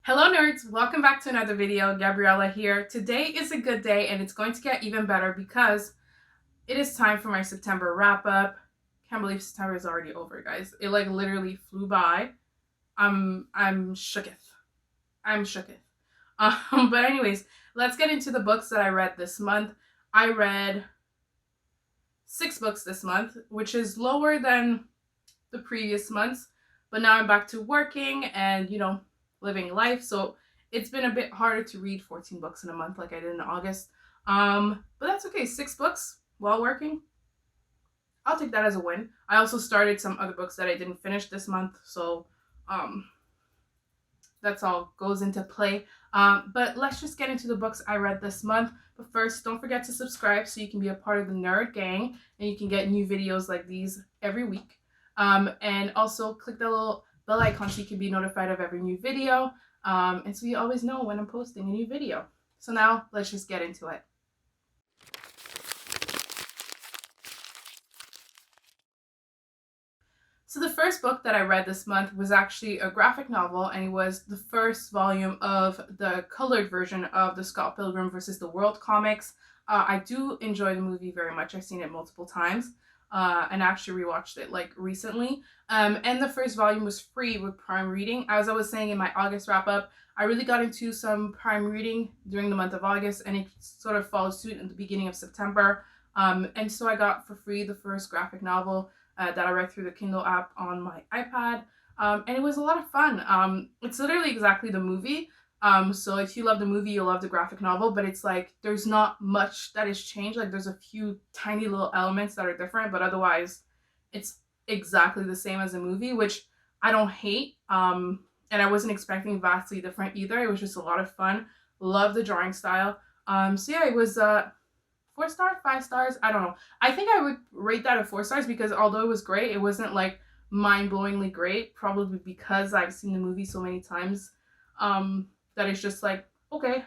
Hello nerds, welcome back to another video. Gabriella here. Today is a good day and it's going to get even better because it is time for my September wrap up. Can't believe September is already over, guys. It like literally flew by. I'm shooketh. I'm shooketh. But anyways, let's get into the books that I read this month. I read 6 books this month, which is lower than the previous months, but now I'm back to working and living life, so it's been a bit harder to read 14 books in a month like I did in August. But that's okay. 6 books while working, I'll take that as a win. I also started some other books that I didn't finish this month, so that's all goes into play. But let's just get into the books I read this month. But first, don't forget to subscribe so you can be a part of the nerd gang and you can get new videos like these every week. And also click the little bell icon so you can be notified of every new video. And so you always know when I'm posting a new video. So now let's just get into it. So the first book that I read this month was actually a graphic novel, and it was the first volume of the colored version of the Scott Pilgrim vs. the World comics. I do enjoy the movie very much. I've seen it multiple times and actually rewatched it like recently. And the first volume was free with Prime Reading. As I was saying in my August wrap up, I really got into some Prime Reading during the month of August, and it sort of followed suit in the beginning of September. And so I got for free the first graphic novel that I read through the Kindle app on my iPad. And it was a lot of fun. It's literally exactly the movie. So if you love the movie, you'll love the graphic novel, but it's like there's not much that is changed. Like there's a few tiny little elements that are different, but otherwise it's exactly the same as the movie, which I don't hate. And I wasn't expecting vastly different either. It was just a lot of fun. Love the drawing style. So yeah, it was 4 stars, 5 stars. I don't know. I think I would rate that at 4 stars because although it was great, it wasn't like mind-blowingly great. Probably because I've seen the movie so many times that it's just like, okay,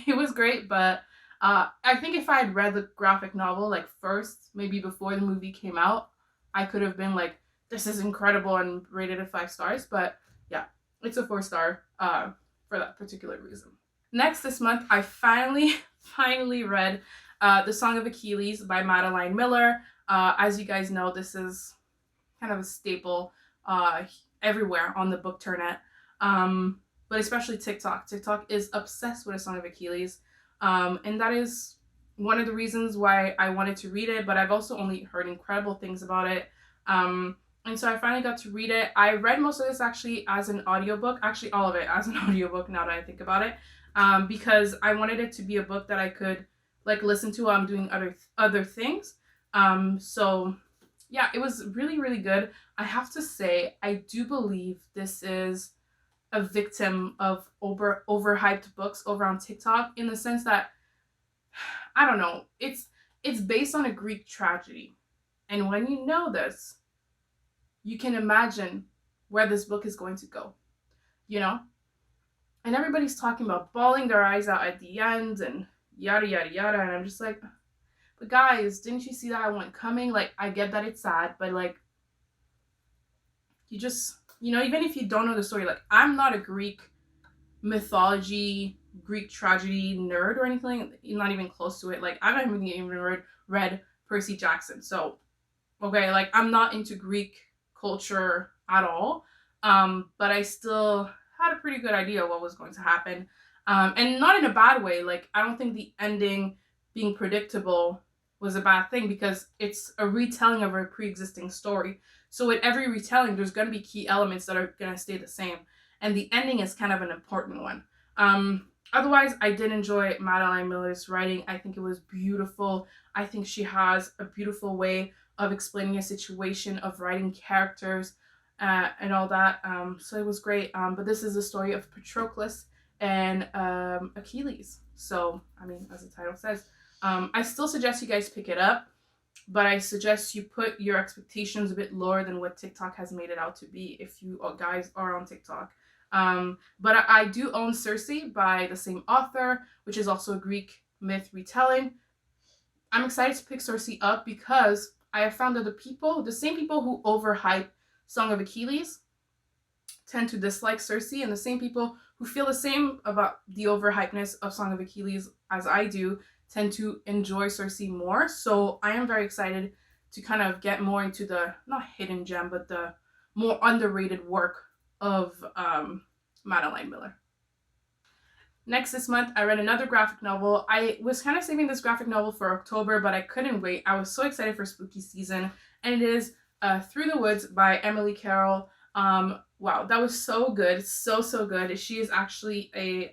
it was great. But I think if I had read the graphic novel like first, maybe before the movie came out, I could have been like, this is incredible and rated it 5 stars. But yeah, it's a 4 star for that particular reason. Next this month, I finally read The Song of Achilles by Madeline Miller. As you guys know, this is kind of a staple everywhere on the bookturnet, but especially TikTok. TikTok is obsessed with A Song of Achilles, and that is one of the reasons why I wanted to read it, but I've also only heard incredible things about it. And so I finally got to read it. I read most of this actually as an audiobook, actually all of it as an audiobook now that I think about it, because I wanted it to be a book that I could like listen to while I'm doing other things. So yeah, it was really good. I have to say, I do believe this is a victim of overhyped books over on TikTok, in the sense that, I don't know, it's based on a Greek tragedy. And when you know this, you can imagine where this book is going to go, you know? And everybody's talking about bawling their eyes out at the end and yada yada yada, and I'm just like, but guys, didn't you see that one coming? Like, I get that it's sad, but like, you just, even if you don't know the story, like, I'm not a Greek mythology, Greek tragedy nerd or anything, not even close to it. Like, I haven't even read Percy Jackson, so okay, like, I'm not into Greek culture at all, but I still had a pretty good idea what was going to happen. And not in a bad way. Like, I don't think the ending being predictable was a bad thing, because it's a retelling of a pre-existing story. So with every retelling, there's going to be key elements that are going to stay the same. And the ending is kind of an important one. Otherwise, I did enjoy Madeline Miller's writing. I think it was beautiful. I think she has a beautiful way of explaining a situation, of writing characters, and all that. So it was great. But this is the story of Patroclus and Achilles. So, I mean, as the title says, I still suggest you guys pick it up, but I suggest you put your expectations a bit lower than what TikTok has made it out to be, if you guys are on TikTok. But I do own Circe by the same author, which is also a Greek myth retelling. I'm excited to pick Circe up because I have found that the same people who overhype Song of Achilles tend to dislike Circe, and the same people who feel the same about the overhypeness of Song of Achilles as I do tend to enjoy Cersei more. So I am very excited to kind of get more into the, not hidden gem, but the more underrated work of Madeline Miller. Next this month, I read another graphic novel. I was kind of saving this graphic novel for October, but I couldn't wait. I was so excited for spooky season, and it is Through the Woods by Emily Carroll. Wow, that was so good, so good. She is actually a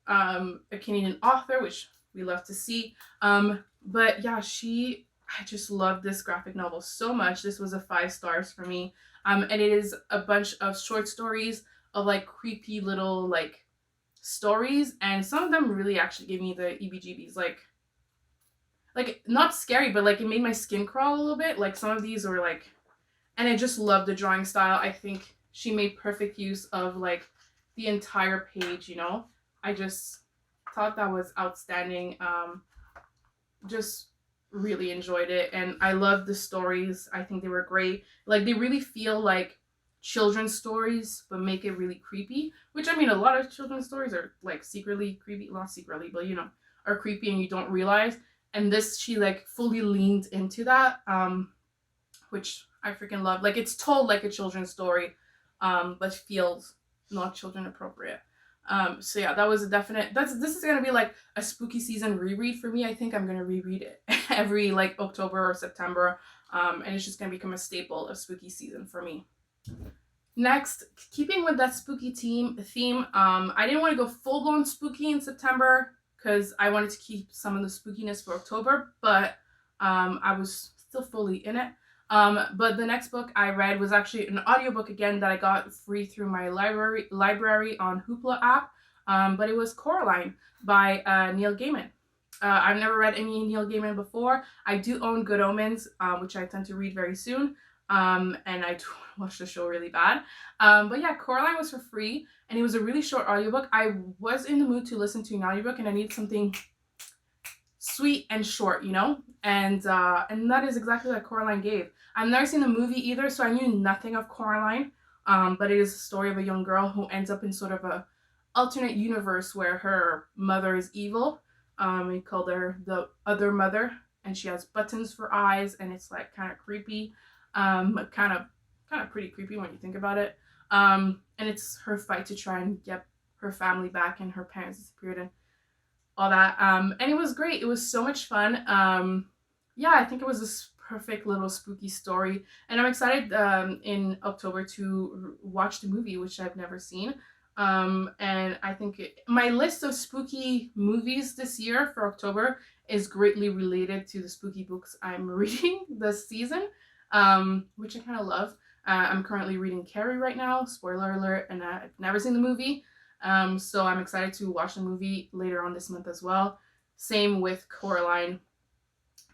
Canadian author, which we love to see. But yeah, I just love this graphic novel so much. This was a 5 stars for me. And it is a bunch of short stories of like creepy little like stories, and some of them really actually gave me the EBGBs. Like not scary, but like it made my skin crawl a little bit. Like some of these were like, and I just love the drawing style. I think she made perfect use of like the entire page, you know. I just thought that was outstanding. Just really enjoyed it, and I love the stories. I think they were great. Like they really feel like children's stories, but make it really creepy. Which I mean, a lot of children's stories are like secretly creepy, not secretly, but you know, are creepy and you don't realize. And this, she like fully leaned into that, which I freaking love. Like it's told like a children's story, but feels not children appropriate. So yeah, that was a definite. This is gonna be like a spooky season reread for me. I think I'm gonna reread it every like October or September, and it's just gonna become a staple of spooky season for me. Next, keeping with that spooky theme, I didn't want to go full blown spooky in September because I wanted to keep some of the spookiness for October, but I was still fully in it. But the next book I read was actually an audiobook again that I got free through my library on Hoopla app. But it was Coraline by Neil Gaiman. I've never read any Neil Gaiman before. I do own Good Omens, which I tend to read very soon. And I do watch the show really bad. But yeah, Coraline was for free, and it was a really short audiobook. I was in the mood to listen to an audiobook, and I needed something sweet and short, you know? And that is exactly what Coraline gave. I've never seen the movie either, so I knew nothing of Coraline. But it is a story of a young girl who ends up in sort of a alternate universe where her mother is evil. We called her the other mother, and she has buttons for eyes, and it's like kind of creepy, but kind of pretty creepy when you think about it. And it's her fight to try and get her family back, and her parents disappeared and all that. And it was great. It was so much fun. Yeah, I think it was this perfect little spooky story, and I'm excited in October to watch the movie, which I've never seen. And I think my list of spooky movies this year for October is greatly related to the spooky books I'm reading this season, which I kind of love. I'm currently reading Carrie right now, spoiler alert, and I've never seen the movie. So I'm excited to watch the movie later on this month as well. Same with Coraline.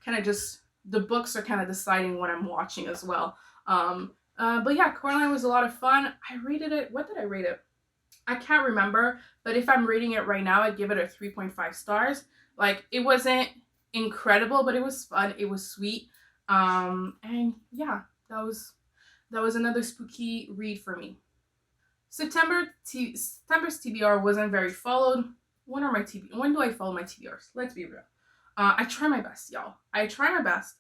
Kind of just, the books are kind of deciding what I'm watching as well. But yeah, Coraline was a lot of fun. I rated it, what did I rate it? I can't remember, but if I'm rating it right now, I'd give it a 3.5 stars. Like, it wasn't incredible, but it was fun. It was sweet. And yeah, that was another spooky read for me. September's TBR wasn't very followed. When do I follow my TBRs? Let's be real. I try my best, y'all. I try my best.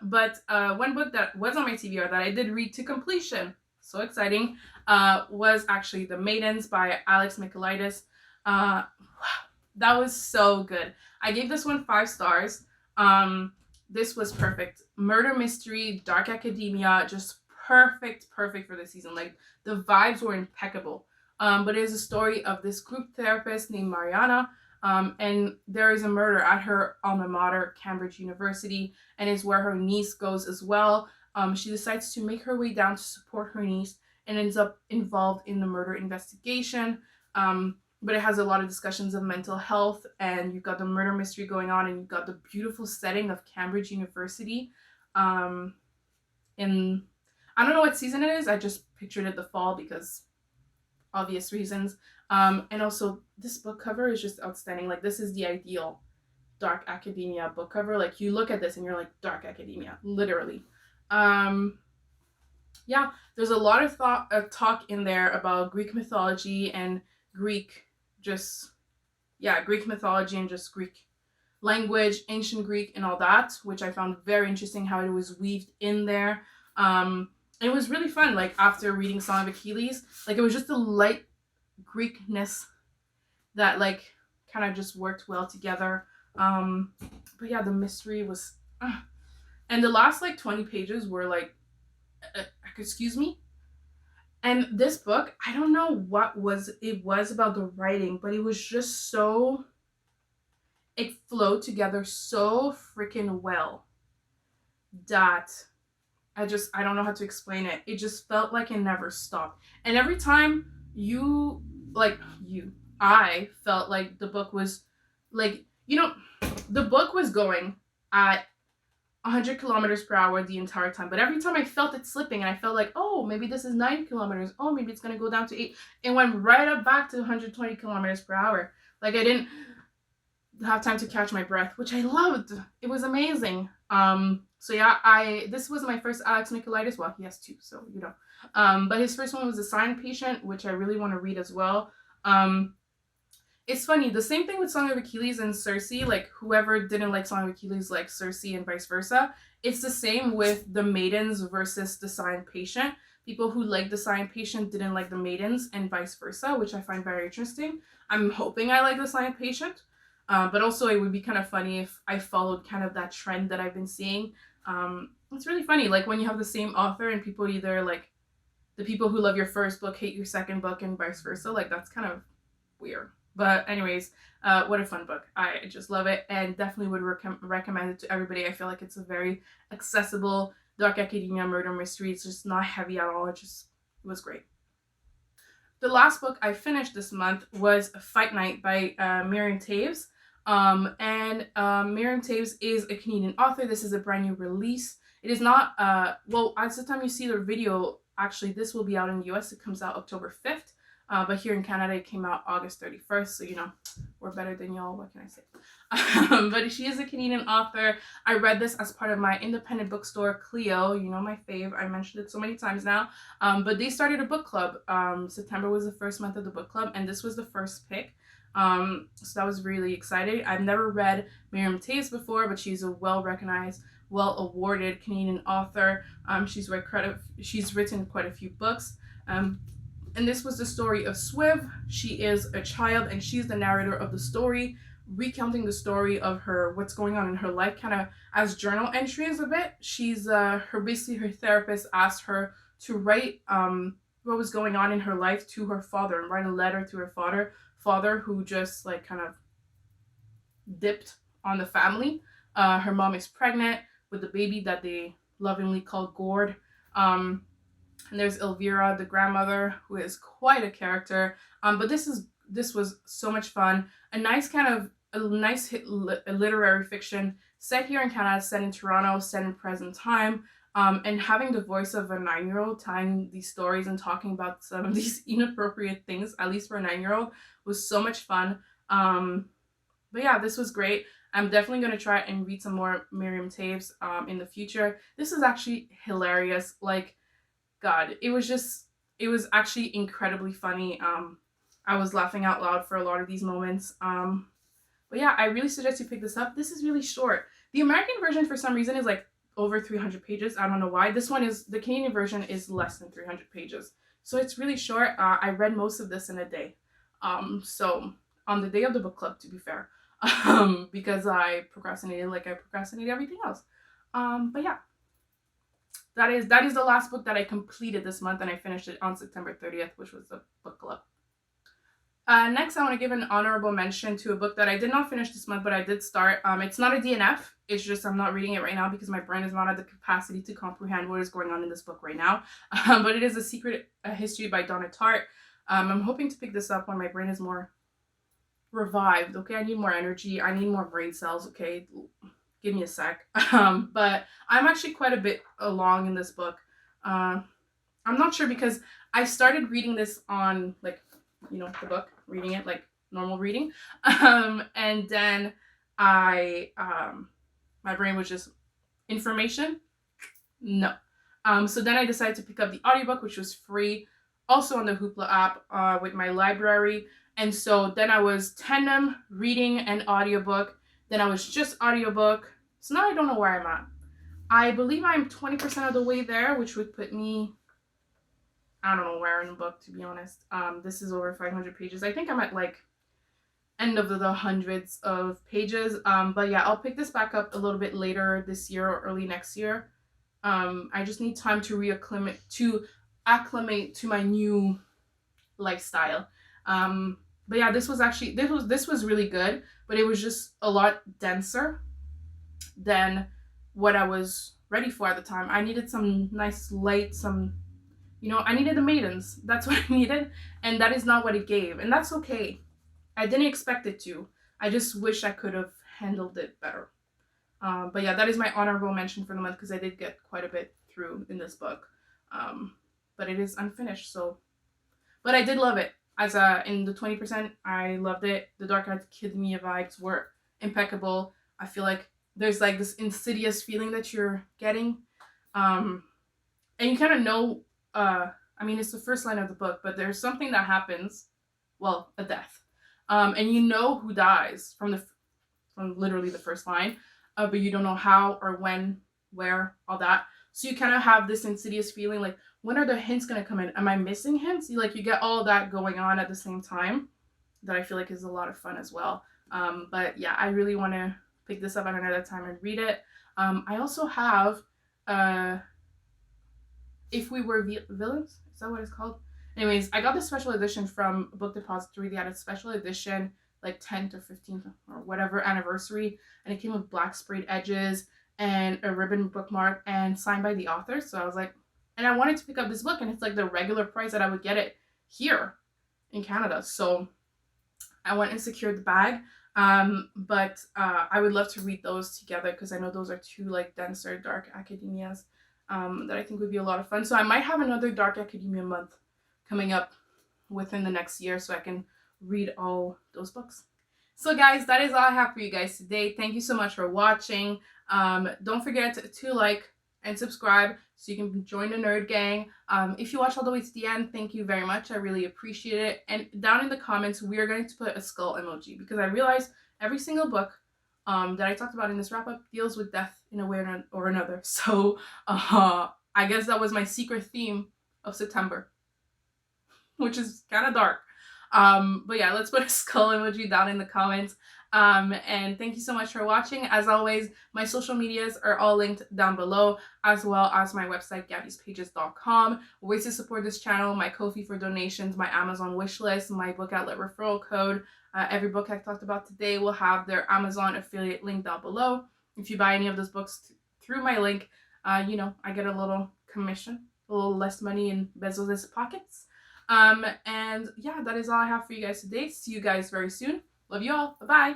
But one book that was on my TBR that I did read to completion, so exciting, was actually The Maidens by Alex Mikulitis. Wow, that was so good. I gave this one 5 stars. This was perfect. Murder mystery, dark academia, just perfect for the season. Like, the vibes were impeccable. But it is a story of this group therapist named Mariana, and there is a murder at her alma mater, Cambridge University, and is where her niece goes as well. She decides to make her way down to support her niece and ends up involved in the murder investigation. But it has a lot of discussions of mental health, and you've got the murder mystery going on, and you've got the beautiful setting of Cambridge University. In, I don't know what season it is. I just pictured it the fall because obvious reasons. And also this book cover is just outstanding. Like, this is the ideal dark academia book cover. Like, you look at this and you're like, dark academia, literally. yeah, there's a lot of talk in there about Greek mythology and Greek just Greek mythology and just Greek language, ancient Greek, and all that, which I found very interesting how it was weaved in there. It was really fun. Like after reading Song of Achilles, like it was just a light Greekness that like kind of just worked well together. Um, but yeah, the mystery was, and the last like 20 pages were like, excuse me. And this book, I don't know what was about the writing, but it was just so, it flowed together so freaking well that I don't know how to explain it. It just felt like it never stopped. And every time you like you I felt like the book was like, the book was going at 100 kilometers per hour the entire time. But every time I felt it slipping and I felt like, oh, maybe this is 9 kilometers. Oh, maybe it's going to go down to 8. It went right up back to 120 kilometers per hour. Like I didn't have time to catch my breath, which I loved. It was amazing. So yeah, this was my first Alex Mikulitis. Well, he has two, so but his first one was The Silent Patient, which I really want to read as well. It's funny, the same thing with Song of Achilles and Circe. Like whoever didn't like Song of Achilles like Circe and vice versa. It's the same with the Maidens versus the Silent Patient. People who like the Silent Patient didn't like the Maidens and vice versa, which I find very interesting. I'm hoping I like the Silent Patient. But also it would be kind of funny if I followed kind of that trend that I've been seeing. It's really funny, like when you have the same author and people either like the people who love your first book hate your second book and vice versa. Like that's kind of weird. But anyways, what a fun book. I just love it and definitely would recommend it to everybody. I feel like it's a very accessible dark academia murder mystery. It's just not heavy at all. It was great. The last book I finished this month was Fight Night by Miriam Taves. Miriam Taves is a Canadian author. This is a brand new release. It is not, well, at the time you see the video, actually, this will be out in the US. It comes out October 5th. But here in Canada, it came out August 31st. So, we're better than y'all. What can I say? But she is a Canadian author. I read this as part of my independent bookstore, Clio. My fave. I mentioned it so many times now. But they started a book club. September was the first month of the book club, and this was the first pick. So that was really exciting. I've never read Miriam Taves before, but she's a well-recognized, well-awarded Canadian author. She's written quite a few books. And this was the story of Swiv. She is a child, and she's the narrator of the story, recounting the story of what's going on in her life, kind of as journal entries a bit. She's basically her therapist asked her to write what was going on in her life to her father and write a letter to her father who just like kind of dipped on the family. Her mom is pregnant with the baby that they lovingly call Gord. And there's Elvira, the grandmother, who is quite a character. But this was so much fun. A nice literary fiction set here in Canada, set in Toronto, set in present time. And having the voice of a 9-year-old telling these stories and talking about some of these inappropriate things, at least for a 9-year-old, was so much fun. But yeah, this was great. I'm definitely going to try and read some more Miriam Taves in the future. This is actually hilarious. Like, God, it was actually incredibly funny. I was laughing out loud for a lot of these moments. But yeah, I really suggest you pick this up. This is really short. The American version, for some reason, is like over 300 pages. I don't know why. The Canadian version is less than 300 pages. So it's really short. I read most of this in a day. So on the day of the book club, to be fair, because I procrastinated like I procrastinate everything else. But yeah. That is the last book that I completed this month, and I finished it on September 30th, which was the book club. Next, I want to give an honorable mention to a book that I did not finish this month, but I did start. It's not a DNF. It's just I'm not reading it right now because my brain is not at the capacity to comprehend what is going on in this book right now. But it is A Secret History by Donna Tartt. I'm hoping to pick this up when my brain is more revived. Okay, I need more energy. I need more brain cells. Okay. Give me a sec. But I'm actually quite a bit along in this book. I'm not sure because I started reading this on like, the book, reading it like normal reading. And then my brain was just information. No. So then I decided to pick up the audiobook, which was free, also on the Hoopla app with my library. And so then I was tandem reading and audiobook. Then I was just audiobook. So now I don't know where I'm at. I believe I'm 20% of the way there, which would put me, I don't know where in the book, to be honest. This is over 500 pages. I think I'm at like end of the hundreds of pages. But yeah, I'll pick this back up a little bit later this year or early next year. I just need time to acclimate to my new lifestyle. But yeah, this was really good, but it was just a lot denser than what I was ready for at the time. I needed some nice light, I needed the Maidens. That's what I needed, and that is not what it gave, and that's okay. I didn't expect it to. I just wish I could have handled it better. But yeah, that is my honorable mention for the month because I did get quite a bit through in this book. But it is unfinished, so. But I did love it. As in the 20%, I loved it. The Dark Academia vibes were impeccable. I feel like there's like this insidious feeling that you're getting. And you kind of know, it's the first line of the book, but there's something that happens, well, a death. And you know who dies from literally the first line, but you don't know how or when, where, all that. So you kind of have this insidious feeling like, when are the hints going to come in? Am I missing hints? You get all that going on at the same time that I feel like is a lot of fun as well. But yeah, I really want to pick this up at another time and read it. I also have If We Were Villains. Is that what it's called? Anyways, I got the special edition from Book Depository. They had a special edition, like 10th or 15th or whatever anniversary, and it came with black sprayed edges and a ribbon bookmark and signed by the author. So I was like, and I wanted to pick up this book, and it's like the regular price that I would get it here in Canada. So I went and secured the bag. But I would love to read those together because I know those are two like denser dark academias that I think would be a lot of fun. So I might have another Dark Academia month coming up within the next year so I can read all those books. So guys, that is all I have for you guys today. Thank you so much for watching. Don't forget to like and subscribe so you can join the nerd gang. If you watch all the way to the end, thank you very much. I really appreciate it. And down in the comments, we are going to put a skull emoji because I realized every single book that I talked about in this wrap-up deals with death in a way or another. So I guess that was my secret theme of September, which is kind of dark. But yeah, let's put a skull emoji down in the comments. And thank you so much for watching. As always, my social medias are all linked down below, as well as my website, GabysPages.com. Ways to support this channel, my Ko-fi for donations, my Amazon wishlist, my book outlet referral code. Every book I talked about today will have their Amazon affiliate link down below. If you buy any of those books through my link, I get a little commission, a little less money in Bezos' pockets. And yeah, that is all I have for you guys today. See you guys very soon. Love you all. Bye-bye.